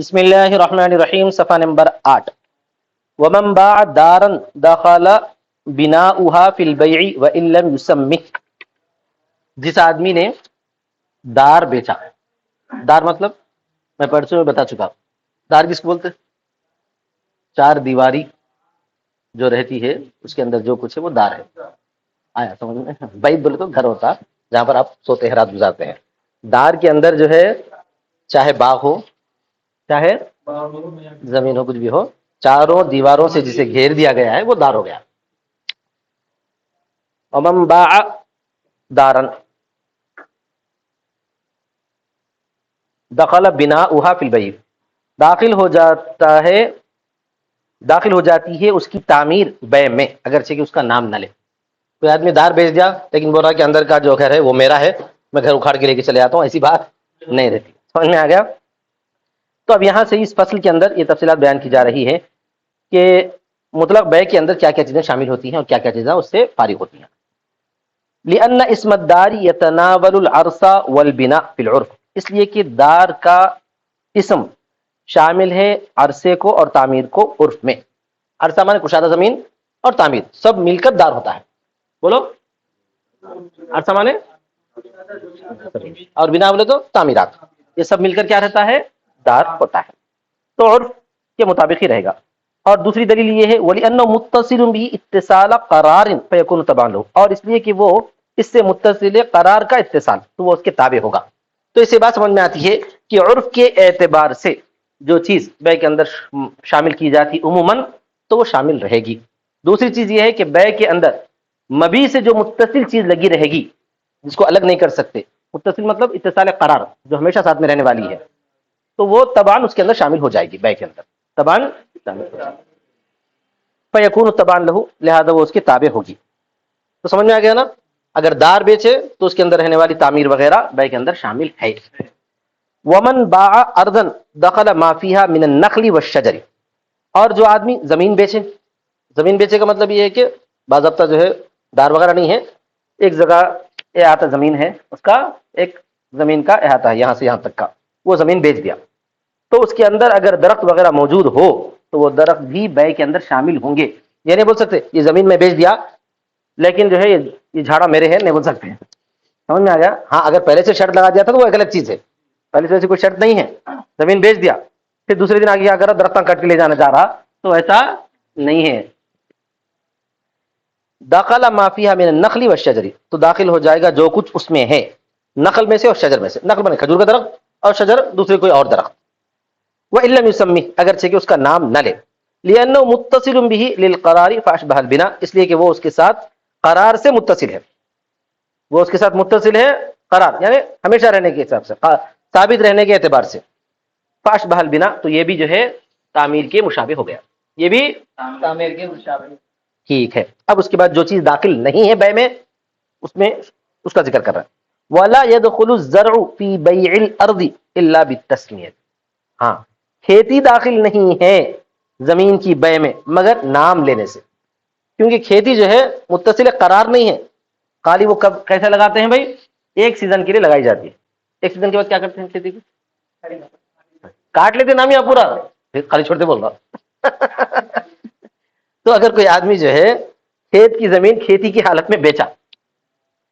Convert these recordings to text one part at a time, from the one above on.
بسم اللہ الرحمن الرحیم، صفحہ نمبر 8۔ ومن باع دارا دخل بناؤها فی البیع وان لم یسمہ، جس آدمی نے دار بیچا۔ دار مطلب میں پرسوں میں بتا چکا ہوں، دار کس کو بولتے ہیں؟ چار دیواری جو رہتی ہے اس کے اندر جو کچھ ہے وہ دار ہے۔ آیا سمجھ میں؟ بیت بولے تو گھر ہوتا جہاں پر آپ سوتے ہیں، رات گزارتے ہیں۔ دار کے اندر جو ہے چاہے باغ ہو، چاہے زمین ہو، کچھ بھی ہو، چاروں دیواروں سے جسے گھیر دیا گیا ہے وہ دار ہو گیا۔ ومن باع دارن دخل بناؤها فی البیع، داخل ہو جاتی ہے اس کی تعمیر بے میں، اگرچہ کہ اس کا نام نہ لے۔ کوئی آدمی دار بیچ دیا لیکن بول رہا کہ اندر کا جو گھر ہے وہ میرا ہے، میں گھر اکھاڑ کے لے کے چلے آتا ہوں، ایسی بات نہیں رہتی۔ سمجھ میں آ گیا؟ تو اب یہاں سے اس فصل کے اندر یہ تفصیلات بیان کی جا رہی ہے کہ مطلق بیع کے اندر کیا کیا چیزیں شامل ہوتی ہیں اور کیا کیا چیزیں اس سے فارغ ہوتی ہیں۔ لأن اسم الدار يتناول العرص والبناء في العرف، اس لیے کہ دار کا اسم شامل ہے عرصے کو اور تعمیر کو عرف میں۔ عرصہ مانے کشادہ زمین اور تعمیر سب مل کر دار ہوتا ہے۔ بولو، عرصہ مانے اور بنا بولے تو تعمیرات، یہ سب مل کر کیا رہتا ہے؟ دار ہوتا ہے۔ تو عرف کے مطابق ہی رہے گا۔ اور دوسری دلیل یہ ہے وَلِأَنَّهُ مُتَّصِلٌ بِهِ اتصال قرار فَيَكُونُ تَبَعًا لَهُ، اور اس لیے کہ وہ اس سے متصل قرار کا اتصال، تو وہ اس کے تابع ہوگا۔ تو اس سے بات سمجھ میں آتی ہے کہ عرف کے اعتبار سے جو چیز بیع کے اندر شامل کی جاتی عموماً تو وہ شامل رہے گی۔ دوسری چیز یہ ہے کہ بیع کے اندر مبیع سے جو متصل چیز لگی رہے گی جس کو الگ نہیں کر سکتے، متصل مطلب اتصال قرار جو ہمیشہ ساتھ میں رہنے والی ہے، تو وہ تبعاً اس کے اندر شامل ہو جائے گی بیع کے اندر، تبعاً شامل ہو جائے گی۔ فَيَكُونُ تَبَعًا لَهُ، لہذا وہ اس کے تابع ہوگی۔ تو سمجھ میں آ گیا نا؟ اگر دار بیچے تو اس کے اندر رہنے والی تعمیر وغیرہ بیع کے اندر شامل ہے۔ وَمَن بَاعَ أَرْضًا دَخَلَ مَا فِيهَا مِنَ النَّخْلِ وَالشَّجَرِ، اور جو آدمی زمین بیچے، زمین بیچے کا مطلب یہ ہے کہ باضابطہ جو ہے دار وغیرہ نہیں ہے، ایک جگہ احاطہ زمین ہے، اس کا ایک زمین کا احاطہ ہے یہاں سے یہاں تک کا، وہ زمین بیچ دیا، تو اس کے اندر اگر درخت وغیرہ موجود ہو تو وہ درخت بھی بیع کے اندر شامل ہوں گے۔ یہ نہیں بول سکتے یہ زمین میں بیچ دیا لیکن جو ہے یہ جھاڑا میرے ہیں، نہیں بول سکتے ہیں۔ سمجھ میں آ گیا؟ ہاں اگر پہلے سے شرط لگا دیا تھا تو وہ ایک الگ چیز ہے، پہلے سے ایسی کوئی شرط نہیں ہے، زمین بیچ دیا پھر دوسرے دن آگے کیا کرا درختاں کٹ کے لے جانا چاہ رہا، تو ایسا نہیں ہے۔ داخلہ ما فیہا من النخل والشجر، تو داخل ہو جائے گا جو کچھ اس میں ہے، نخل میں سے اور شجر میں سے۔ نخل بنے کھجور کا درخت اور شجر دوسرے کوئی اور درخت۔ وَإِن لَّمْ يُسَمِّهْ، اگرچہ کہ اس کا نام نہ لے۔ لِأَنَّهُ مُتَّصِلٌ بِهِ لِلْقَرَارِ فَأَشْبَهَ الْبِنَاء، اس لیے کہ وہ اس کے ساتھ قرار سے متصل ہے، وہ اس کے ساتھ متصل ہے قرار یعنی ہمیشہ رہنے کے حساب سے، ثابت رہنے کے اعتبار سے۔ فَأَشْبَهَ الْبِنَاء، تو یہ بھی جو ہے تعمیر کے مشابہ ہو گیا، یہ بھی تعمیر کے مشابہ ٹھیک ہے۔ اب اس کے بعد جو چیز داخل نہیں ہے بیع میں اس کا ذکر کر رہا ہے۔ وَلَا يَدْخُلُ الزَّرْعُ فِي بَيْعِ الْأَرْضِ إِلَّا بِالتَّسْمِيَةِ، ہاں کھیتی داخل نہیں ہے زمین کی بیع میں مگر نام لینے سے، کیونکہ کھیتی جو ہے متصل قرار نہیں ہے۔ خالی وہ کب کیسے لگاتے ہیں بھائی؟ ایک سیزن کے لیے لگائی جاتی ہے، ایک سیزن کے بعد کیا کرتے ہیں کھیتی کو؟ کاٹ لیتے نام یا پورا، پھر خالی چھوڑتے بول رہا۔ تو اگر کوئی آدمی جو ہے کھیت کی زمین کھیتی کی حالت میں بیچا،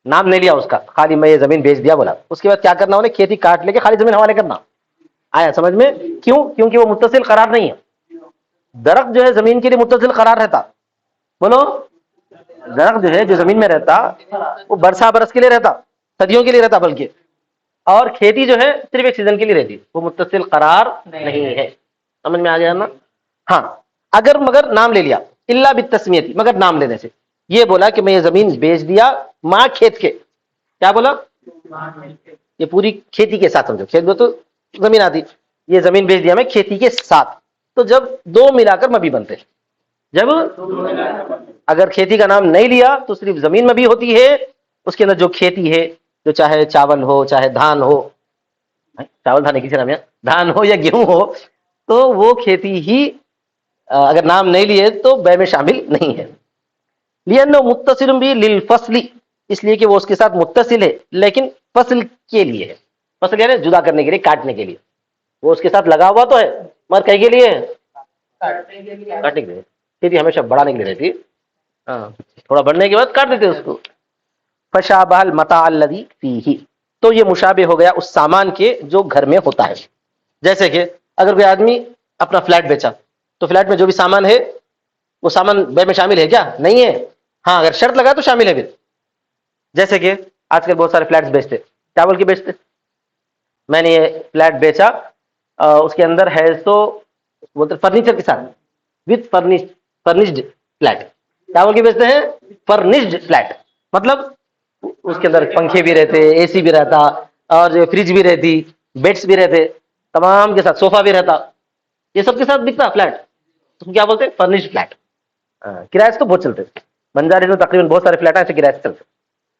نام نہیں لیا اس کا، خالی میں یہ زمین بیچ دیا بولا، اس کے بعد کیا کرنا انہیں؟ کھیتی کاٹ لے کے خالی زمین حوالے کرنا۔ آیا سمجھ میں؟ کیوں؟ کیونکہ وہ متصل قرار نہیں ہے۔ درخت جو ہے زمین کے لیے متصل قرار رہتا، بولو، درخت جو ہے جو زمین میں رہتا وہ برسا برس کے لیے رہتا، صدیوں کے لیے رہتا بلکہ، اور کھیتی جو ہے صرف ایک سیزن کے لیے رہتی، وہ متصل قرار نہیں ہے۔ سمجھ میں آ گیا نا؟ ہاں اگر مگر نام لے لیا، الا بالتسمیۃ، مگر نام لینے سے، یہ بولا کہ میں یہ زمین بیچ دیا ماں کھیت کے، کیا بولا؟ یہ پوری کھیتی کے ساتھ سمجھو، کھیت میں تو زمین آتی، یہ زمین بیچ دیا میں کھیتی کے ساتھ، تو جب دو ملا کر مبی بنتے، جب اگر کھیتی کا نام نہیں لیا تو صرف زمین مبی ہوتی ہے، اس کے اندر جو کھیتی ہے، جو چاہے چاول ہو چاہے دھان ہو، چاول دھان کسی نام ہے، دھان ہو یا گیہوں ہو، تو وہ کھیتی ہی اگر نام نہیں لیے تو بیع میں شامل نہیں ہے۔ لِأَنَّهُ مُتَّصِلٌ بِهِ لِلْفَصْلِ، اس لیے کہ وہ اس کے ساتھ متصل ہے لیکن فصل کے لیے ہے، فصل یعنی جدا کرنے کے لیے، کاٹنے کے لیے۔ وہ اس کے ساتھ لگا ہوا تو ہے مگر کہیں کے لیے کاٹنے کے لیے، کھیتی ہمیشہ بڑھانے کے لیے رہتی ہے، ہاں تھوڑا بڑھنے کے بعد کاٹ دیتے اس کو. فشابہ المتاع الذی فیہ، تو یہ مشابہ ہو گیا اس سامان کے جو گھر میں ہوتا ہے. جیسے کہ اگر کوئی آدمی اپنا فلیٹ بیچا تو فلیٹ میں جو بھی سامان ہے وہ سامان بے میں شامل ہے کیا؟ نہیں ہے. ہاں اگر شرط لگا تو شامل ہے پھر. جیسے کہ آج کل بہت سارے فلیٹس بیچتے، چاول کے بیچتے. میں نے یہ فلیٹ بیچا، اس کے اندر ہے تو بولتے فرنیچر کے ساتھ وتھ فرنشڈ فلیٹ. چاول کے بیچتے ہیں فرنشڈ فلیٹ، مطلب اس کے اندر پنکھے بھی رہتے، اے سی بھی رہتا، اور جو فریج بھی رہتی، بیڈس بھی رہتے، تمام کے ساتھ صوفہ بھی رہتا، یہ سب کے ساتھ بکتا فلیٹ. تو کیا بولتے ہیں؟ Furnished flat. کرایہ سے تو بہت چلتے، بنجارے میں تقریباً بہت سارے فلیٹ ایسے کرایہ سے چلتے.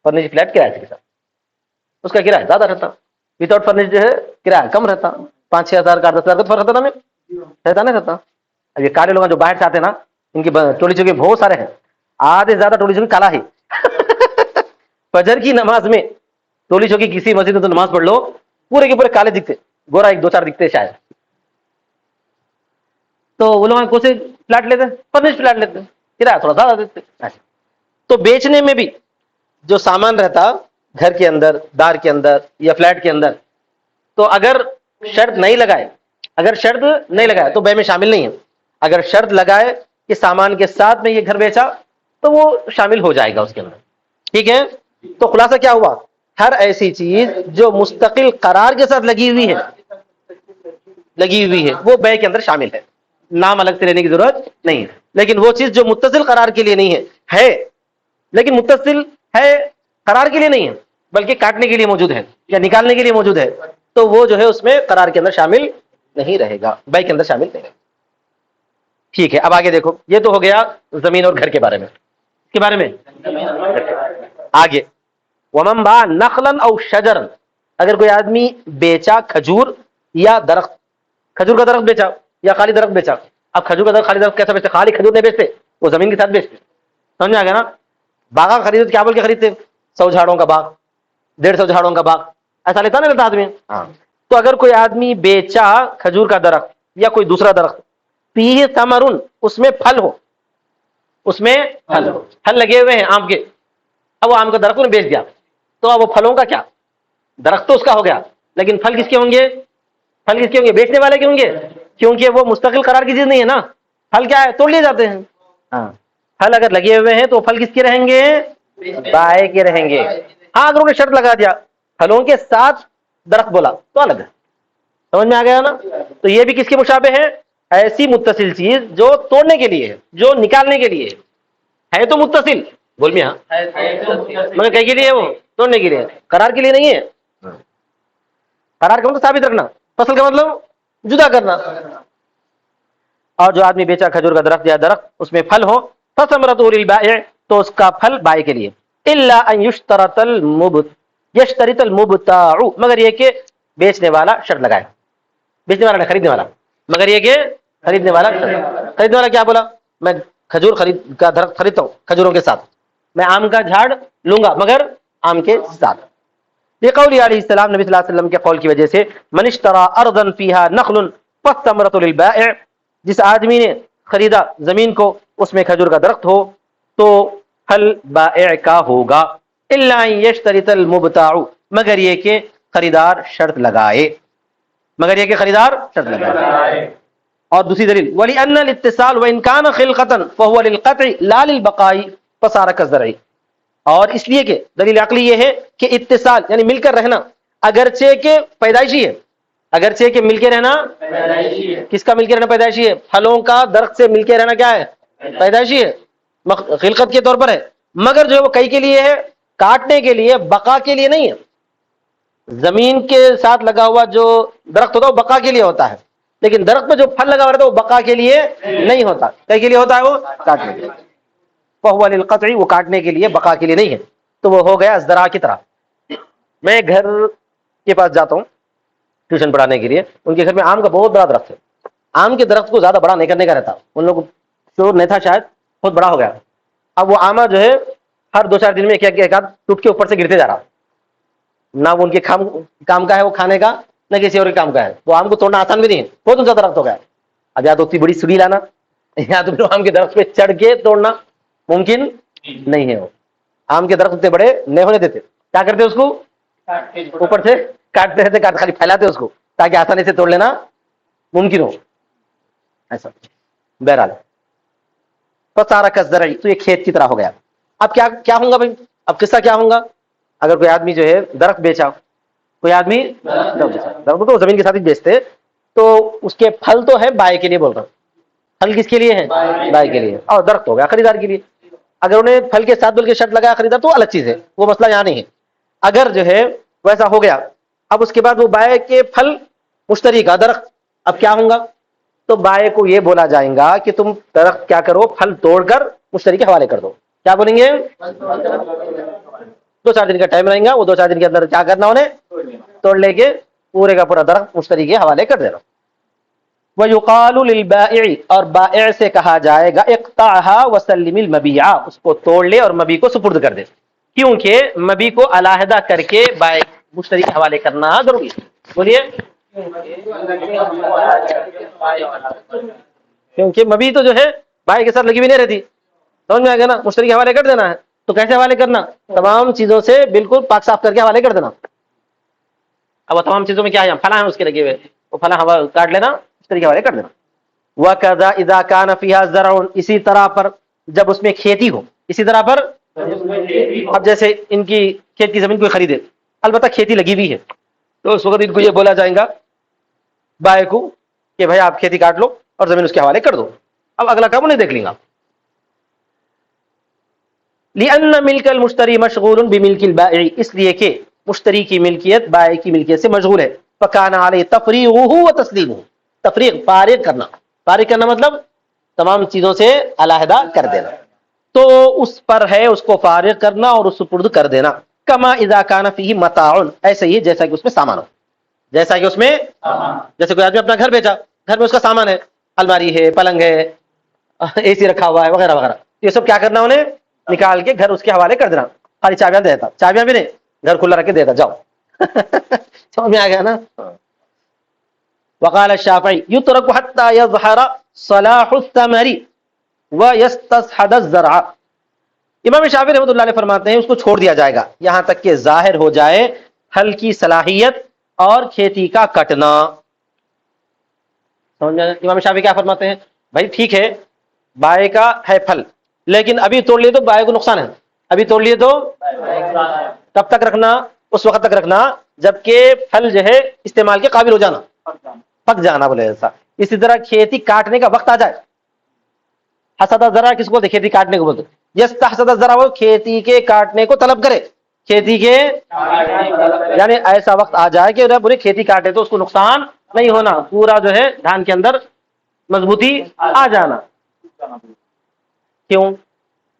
فرنشڈ فلیٹ کرایہ کے ساتھ اس کا کرایہ زیادہ رہتا. وداؤٹ فرنشڈ جو ہے کرایہ کم رہتا، 5-6 ہزار کا 10 ہزار کا فرق رہتا نا، رہتا نہیں رہتا. اب یہ کالے لوگ جو باہر سے آتے ہیں نا، ان کی ٹولی چوکے بہت سارے ہیں، آدھے زیادہ ٹولی چوکی کالا ہی. فجر کی نماز میں ٹولی چوکی کسی مسجد میں تو نماز پڑھ لو، پورے کے پورے کالے دکھتے، گورا ایک دو چار دکھتے شاید. تو وہ لوگ کون سے فلیٹ لیتے؟ فرنشڈ فلیٹ لیتے، کرایہ تھوڑا زیادہ دیتے. تو بیچنے میں بھی جو سامان رہتا گھر کے اندر، دار کے اندر یا فلیٹ کے اندر، تو اگر شرط نہیں لگائے، اگر شرط نہیں لگائے تو بے میں شامل نہیں ہے. اگر شرط لگائے کہ سامان کے ساتھ میں یہ گھر بیچا تو وہ شامل ہو جائے گا اس کے اندر. ٹھیک ہے. تو خلاصہ کیا ہوا؟ ہر ایسی چیز جو مستقل قرار کے ساتھ لگی ہوئی ہے وہ بے کے اندر شامل ہے، نام الگ سے لینے کی ضرورت نہیں ہے. لیکن وہ چیز جو متصل قرار کے لیے نہیں ہے لیکن متصل ہے قرار کے لیے نہیں ہے بلکہ کاٹنے کے لیے موجود ہے یا نکالنے کے لیے موجود ہے، تو وہ جو ہے اس میں قرار کے اندر شامل نہیں رہے گا، بے کے اندر شامل نہیں رہے گا. ٹھیک ہے. اب آگے دیکھو، یہ تو ہو گیا زمین اور گھر کے بارے میں. کے بارے میں آگے ومن باع نخلا او شجرا، اگر کوئی آدمی بیچا کھجور یا درخت، کھجور کا درخت بیچا یا خالی درخت بیچا. اب کھجور کا درخت خالی درخت کیسا بیچتے؟ خالی کھجور نہیں بیچتے، وہ زمین کے ساتھ بیچتے. سمجھ میں آ گیا نا؟ باغ خریدتے تو کیا بول کے خریدتے؟ 100 جھاڑوں کا باغ، 150 جھاڑوں کا باغ، ایسا لیتا نہیں لیتا آدمی. ہاں. تو اگر کوئی آدمی بیچا کھجور کا درخت یا کوئی دوسرا درخت، فیہ ثمر، اس میں پھل ہو، اس میں پھل لگے ہوئے ہیں آم کے. اب وہ آم کا درخت نے بیچ دیا تو اب وہ پھلوں کا کیا؟ درخت تو اس کا ہو گیا، لیکن پھل کس کے ہوں گے؟ پھل کس کے ہوں گے؟ بیچنے والے کے ہوں گے، کیونکہ وہ مستقل قرار کی چیز نہیں ہے نا. پھل کیا ہے؟ توڑ لیے جاتے ہیں. ہاں. پھل اگر لگے ہوئے ہیں تو پھل کس کے رہیں گے؟ بائے کے رہیں گے. ہاں اگر انہوں نے شرط لگا دیا پھلوں کے ساتھ درخت بولا تو الگ ہے. سمجھ میں آ گیا نا؟ تو یہ بھی کس کے مشابہ ہے؟ ایسی متصل چیز جو توڑنے کے لیے ہے، جو نکالنے کے لیے ہے تو متصل، بول میں مگر کہیں کے لیے ہے؟ وہ توڑنے کے لیے، قرار کے لیے نہیں ہے. قرار کا مطلب ثابت رکھنا، فصل کا مطلب جدا کرنا. اور جو آدمی بیچا کھجور کا درخت یا درخت اس میں پھل ہو، فثمرته للبائع، تو اس کا پھل بائع کے لیے. الا ان یشترط المبتاع، مگر یہ کہ بیچنے والا شرط لگائے. بیچنے والا نہیں، خریدنے والا. مگر یہ کہ خریدنے والا، خریدنے والا کیا بولا؟ میں کھجور کا درخت خریدتا ہوں کھجوروں کے ساتھ، میں آم کا جھاڑ لوں گا مگر آم کے ساتھ. یہ قول علیہ السلام، نبی صلی اللہ علیہ وسلم کے قول کی وجہ سے، من اشترى ارضا فيها نخل فالثمرة للبائع، جس آدمی نے خریدا زمین کو اس میں کھجور کا درخت ہو تو پھل بائع کا ہوگا. الا ان يشترط المبتاع، مگر یہ کہ خریدار شرط لگائے، مگر یہ کہ خریدار شرط لگائے. اور دوسری دلیل وَلِأَنَّ الْاِتِّصَالُ وَإِنْ كَانَ خِلْقَةً فَهُوَ لِلْقَطْعِ لَا لِلْبَقَاءِ فَصَارَ كَالزَّرْعِ. اور اس لیے کہ دلیل عقلی یہ ہے کہ اتصال یعنی مل کر رہنا اگرچہ کہ پیدائشی ہے، اگرچہ کہ مل کے رہنا کس کا مل کے رہنا پیدائشی ہے؟ پھلوں کا درخت سے مل کے رہنا کیا ہے؟ پیدائشی ہے، خلقت کے طور پر ہے، مگر جو ہے وہ کئی کے لیے ہے؟ کاٹنے کے لیے، بقا کے لیے نہیں ہے. زمین کے ساتھ لگا ہوا جو درخت ہوتا ہے وہ بقا کے لیے ہوتا ہے، لیکن درخت میں جو پھل لگا ہوا رہتا ہے وہ بقا کے لیے نہیں ہوتا. کئی کے لیے ہوتا ہے؟ وہ کاٹنے کے لیے. فہو للقطع، وہ کاٹنے کے لیے، بقا کے لیے نہیں ہے. تو وہ ہو گیا زرا کی طرح. میں گھر کے پاس جاتا ہوں ٹیوشن پڑھانے کے لیے، ان کے گھر میں آم کا بہت بڑا درخت ہے. آم کے درخت کو زیادہ بڑا نہیں کرنے کا رہتا، ان لوگوں کو شور نہیں تھا شاید، بہت بڑا ہو گیا. اب وہ آما جو ہے ہر 2-4 دن میں ایک آدھ ٹوٹ کے اوپر سے گرتے جا رہا، نہ وہ ان کے کام کا ہے وہ کھانے کا، نہ کسی اور کام کا ہے. وہ آم کو توڑنا آسان بھی نہیں ہے, بہت اونچا درخت ہو گیا. اب یا تو اتنی بڑی سڑی لانا, یا تو پھر آم کے درخت پہ چڑھ کے توڑنا ممکن نہیں ہے. وہ آم کے درخت اتنے بڑے نہیں ہونے دیتے, کیا کرتے اس کو اوپر سے کاٹتے رہتے, خالی پھیلاتے اس کو تاکہ آسانی سے توڑ لینا ممکن ہو. ایسا بہرحال فصار کالزرع, تو یہ کھیت کی طرح ہو گیا. اب کیا ہوں گا بھائی, اب قصہ کیا ہوں گا؟ اگر کوئی آدمی جو ہے درخت بیچا, کوئی آدمی درخت تو زمین کے ساتھ ہی بیچتے, تو اس کے پھل تو ہے بائے کے لیے, بول رہا ہوں پھل کس کے لیے ہے؟ بائے کے لیے, اور درخت ہو گیا خریدار کے لیے. اگر انہیں پھل کے ساتھ بل کے شرط لگایا خریدار تو الگ چیز ہے, وہ مسئلہ یہاں نہیں ہے. اگر جو ہے ویسا ہو گیا, اب اس کے بعد وہ بائے کے پھل مشتری کا درخت, اب کیا ہوں گا؟ تو بائے کو یہ بولا جائے گا کہ تم درخت کیا کرو, پھل توڑ کر مشتری کے حوالے کر دو. کیا بولیں گے؟ 2-4 دن کا ٹائم رہیں گا, وہ 2-4 دن کے اندر کیا کرنا, انہیں توڑ لے کے پورے کا پورا درخت مشتری کے حوالے کر دینا. وَيُقَالُ لِلْبَائِعِ, اور بائع سے کہا جائے گا اقطعها وسلم المبيع, اس کو توڑ لے اور مبی کو سپرد کر دے. کیونکہ مبی کو علیحدہ کر کے بائع مشتری کے حوالے کرنا ضروری ہے. بولیے. کیونکہ مبی تو جو ہے بائع کے ساتھ لگی ہوئی نہیں رہتی, سمجھ میں آ گیا نا. مشتری کے حوالے کر دینا ہے, تو کیسے حوالے کرنا؟ تمام چیزوں سے بالکل پاک صاف کر کے حوالے کر دینا. اب وہ تمام چیزوں میں کیا ہے, فلاں اس کے لگے ہوئے, وہ فلاں ہوا کاٹ لینا, مشتری کے حوالے کر دینا. وَكَذَا إِذَا كَانَ فِيهَا زَرْعٌ, اسی طرح پر جب اس میں کھیتی ہو, اسی طرح پر اب جیسے ان کی کھیت کی زمین کوئی خریدے, البتہ کھیتی لگی ہوئی ہے, تو اس وقت ان کو یہ بولا جائے گا بائے کو کہ بھائی آپ کھیتی کاٹ لو اور زمین اس کے حوالے کر دو, اب اگلا کام نہیں دیکھ لیں گا. لِأَنَّ مِلْكَ الْمُشْتَرِي مَشْغُولٌ بِمِلْكِ الْبَائِعِ, اس لیے کہ مشتری کی ملکیت بائع کی ملکیت سے مشغول ہے. فَكَانَ عَلَيْهِ تَفْرِيغُهُ وَتَسْلِيمُهُ, تفریغ فارغ کرنا, فارغ کرنا مطلب تمام چیزوں سے علیحدہ کر دینا, تو اس پر ہے اس کو فارغ کرنا اور اس سپرد کر دینا. کما اذا کان فیہ متاع, ایسے ہی جیسا کہ اس میں سامان ہو, جیسا کہ اس میں جیسے کوئی آدمی اپنا گھر بیچا, گھر میں اس کا سامان ہے, الماری ہے, پلنگ ہے, اے سی رکھا ہوا ہے وغیرہ وغیرہ, یہ سب کیا کرنا, انہیں نکال کے گھر اس کے حوالے کر دینا. خالی چابیاں دے دیتا, چابیاں بھی نہیں, گھر کھلا رکھ کے دیتا, جاؤ. سمجھ میں آ گیا نا. وقال الشافعی یترک حتی یظہر صلاح الثمر ویستصحد الزرع, امام شافعی رحمۃ اللہ علیہ فرماتے ہیں اس کو چھوڑ دیا جائے گا یہاں تک کہ ظاہر ہو جائے پھل کی صلاحیت اور کھیتی کا کٹنا. امام شافعی کیا فرماتے ہیں, بھائی ٹھیک ہے بائے کا ہے پھل, لیکن ابھی توڑ لیے تو بائے کو نقصان ہے, ابھی توڑ لیے تو کب تک رکھنا, اس وقت تک رکھنا جبکہ پھل جو ہے استعمال کے قابل ہو جانا, پک جانا بولے ایسا. اسی طرح کھیتی کاٹنے کا وقت آ جائے, حسد الزرع کس کو بولتے, کھیتی کاٹنے کو بولتے. یستحسد الزرع, وہ کھیتی کے کاٹنے کو طلب کرے, کھیتی کے یعنی ایسا وقت آ جائے کہ پوری کھیتی کاٹے تو اس کو نقصان نہیں ہونا, پورا جو ہے دھان کے اندر مضبوطی آ جانا. کیوں؟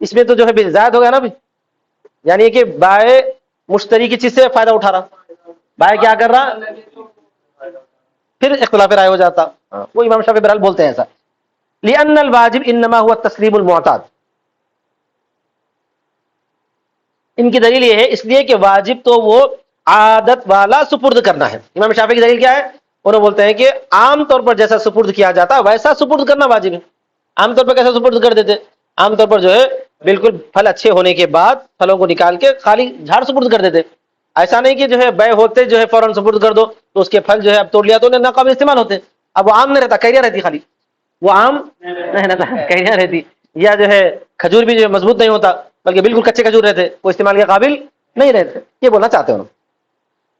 اس میں تو جو ہے زائد ہو گیا نا, یعنی کہ بائے مشتری کی چیز سے فائدہ اٹھا رہا, بائے کیا کر رہا, پھر اختلاف رائے ہو جاتا. وہ امام شافعی بہرحال بولتے ہیں ایسا. لأن الواجب انما هو التسلیم المعتاد, ان کی دلیل یہ ہے اس لیے کہ واجب تو وہ عادت والا سپرد کرنا ہے. امام شافعی کی دلیل کیا ہے, انہوں بولتے ہیں کہ عام طور پر جیسا سپرد کیا جاتا ویسا سپرد کرنا واجب ہے. عام طور پر کیسا سپرد کر دیتے, عام طور پر جو ہے بالکل پھل اچھے ہونے کے بعد پھلوں کو نکال کے خالی جھاڑ سپرد کر دیتے. ایسا نہیں کہ جو ہے بے ہوتے جو ہے فوراً سپرد کر دو تو اس کے پھل جو ہے اب توڑ لیا تو ناقابل استعمال ہوتے, اب وہ عام نہیں رہتا, کیریا رہتی, خالی وہ عام نہیں رہتا, کیریا رہتی. یا جو ہے کھجور بھی جو ہے مضبوط نہیں ہوتا بلکہ بالکل کچے کھجور رہتے, وہ استعمال کے قابل نہیں رہتے, یہ بولنا چاہتے ہیں.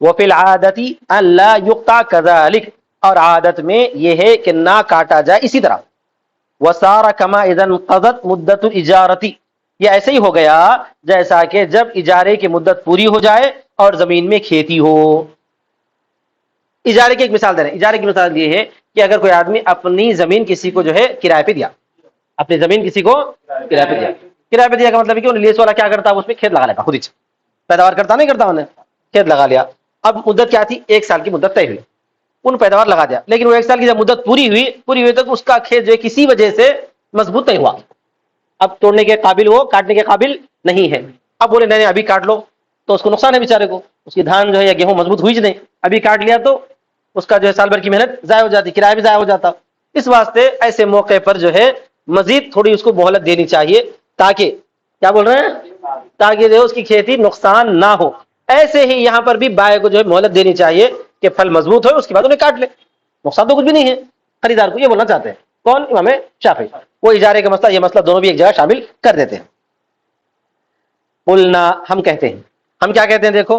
وفی العادتی الا یقطع کذلک, اور عادت میں یہ ہے کہ نہ کاٹا جائے اسی طرح. وصار کما اذا انقضت مدت الاجارتی, یہ ایسے ہی ہو گیا جیسا کہ جب اجارے کی مدت پوری ہو جائے اور زمین میں کھیتی ہو. اجارے کی ایک مثال دے رہے ہیں. اجارے کی مثال یہ ہے کہ اگر کوئی آدمی اپنی زمین کسی کو جو ہے کرائے پہ دیا, اپنی زمین کسی کو کرائے پہ دیا, کرائے پہ دیا کا مطلب ہے کہ لیس والا کیا کرتا ہے, اس میں کھیت لگا لیتا, خود ہی پیداوار کرتا نہیں کرتا, انہیں کھیت لگا لیا. اب مدت کیا تھی, 1 سال کی مدت طے ہوئی, ان پیداوار لگا دیا, لیکن وہ 1 سال کی جب مدت پوری ہوئی تو اس کا کھیت جو ہے کسی وجہ سے مضبوط نہیں ہوا, اب توڑنے کے قابل, وہ کاٹنے کے قابل نہیں ہے. اب بولے نہیں ابھی کاٹ لو, تو اس کو نقصان ہے بیچارے کو, اس کی دھان جو ہے یا گیہوں مضبوط ہوئی نہیں, ابھی کاٹ لیا تو اس کا جو ہے سال بھر کی محنت ضائع ہو جاتی, کرایہ بھی ضائع ہو جاتا. اس واسطے ایسے موقع پر جو ہے مزید تھوڑی اس کو مہلت دینی چاہیے, تاکہ کیا بول رہے ہیں, تاکہ جو ہے اس کی کھیتی نقصان نہ ہو. ایسے ہی یہاں پر بھی بائع کو جو ہے مہلت دینی چاہیے کہ پھل مضبوط ہو, اس کے بعد انہیں کاٹ لے, نقصان تو کچھ بھی نہیں ہے خریدار کو. یہ بولنا چاہتے ہیں کون, امام شافعی. وہ اجارے کا مسئلہ, یہ مسئلہ دونوں بھی ایک جگہ شامل کر دیتے ہیں. قلنا, ہم کہتے ہیں, ہم کیا کہتے ہیں دیکھو,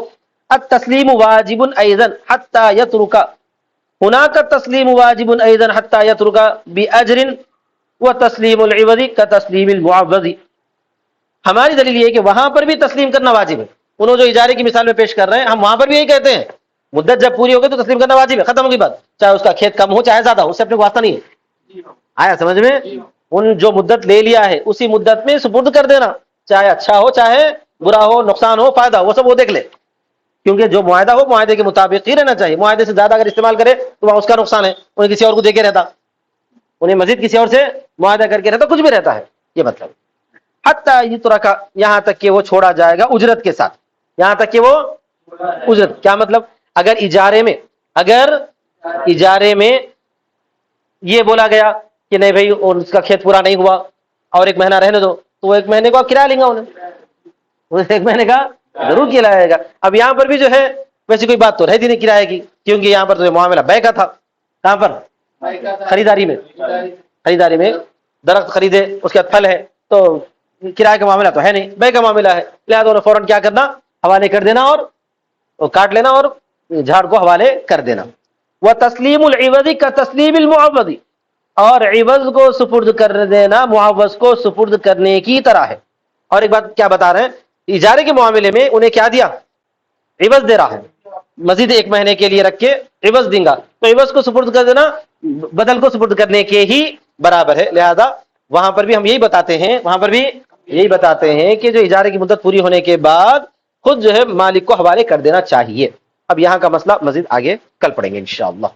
التسلیم واجب ایضا حتى يترك هناك التسلیم واجب ایضا حتى يترك باجر وتسلیم العوض كتسلیم المعوض. ہماری دلیل یہ ہے کہ وہاں پر بھی تسلیم کرنا واجب ہے. انہوں جو اجارے کی مثال میں پیش کر رہے ہیں, ہم وہاں پر بھی یہی کہتے ہیں, مدت جب پوری ہو گئی تو تسلیم کرنا واجب ہے, ختم ہوگی بات, چاہے اس کا کھیت کم ہو چاہے زیادہ ہو, اس سے اپنے کو واسطہ نہیں ہے. آیا سمجھ میں؟ ان جو مدت لے لیا ہے اسی مدت میں سپرد کر دینا, چاہے اچھا ہو چاہے برا ہو, نقصان ہو فائدہ ہو, وہ سب وہ دیکھ لے. کیونکہ جو معاہدہ ہو معاہدے کے مطابق ہی رہنا چاہیے. معاہدے سے زیادہ اگر استعمال کرے تو وہاں اس کا نقصان ہے, انہیں کسی اور کو دے کے رہتا, انہیں مزید کسی اور سے معاہدہ کر کے رہتا, کچھ بھی رہتا ہے. یہ مطلب حتیٰ یترک, یہاں تک کہ وہ چھوڑا جائے گا اجرت کے ساتھ, یہاں تک کہ وہ اجرت. کیا مطلب, اگر اجارے میں یہ بولا گیا کہ نہیں بھائی اس کا کھیت پورا نہیں ہوا اور ایک مہینہ رہنے دو, تو وہ ایک مہینے کو آپ کرایہ لیں گا, انہیں ایک مہینے کا ضرور کرایہ لائے گا. اب یہاں پر بھی جو ہے ویسی کوئی بات تو رہتی نہیں کرایہ کی, کیونکہ یہاں پر تو معاملہ بے کا تھا. کہاں پر, خریداری میں درخت خریدے, اس کے بعد پھل ہے, تو کرایہ کا معاملہ تو ہے نہیں, بے کا معاملہ ہے. لہٰذا انہیں فوراً کیا کرنا, حوالے کر دینا اور کاٹ لینا اور جھاڑ کو حوالے کر دینا. وہ تسلیم العوض کا تسلیم المعوض, اور عوض کو سپرد کر دینا معوض کو سپرد کرنے کی طرح ہے. اور ایک بات کیا بتا رہے ہیں, اجارے کے معاملے میں انہیں کیا دیا, عوض دے رہا ہے, مزید ایک مہینے کے لیے رکھ کے عوض دیں گا, تو عوض کو سپرد کر دینا بدل کو سپرد کرنے کے ہی برابر ہے. لہذا وہاں پر بھی ہم یہی بتاتے ہیں کہ جو اجارے کی مدت پوری ہونے کے بعد خود جو ہے مالک کو حوالے کر دینا چاہیے. اب یہاں کا مسئلہ مزید آگے کل پڑھیں گے انشاءاللہ.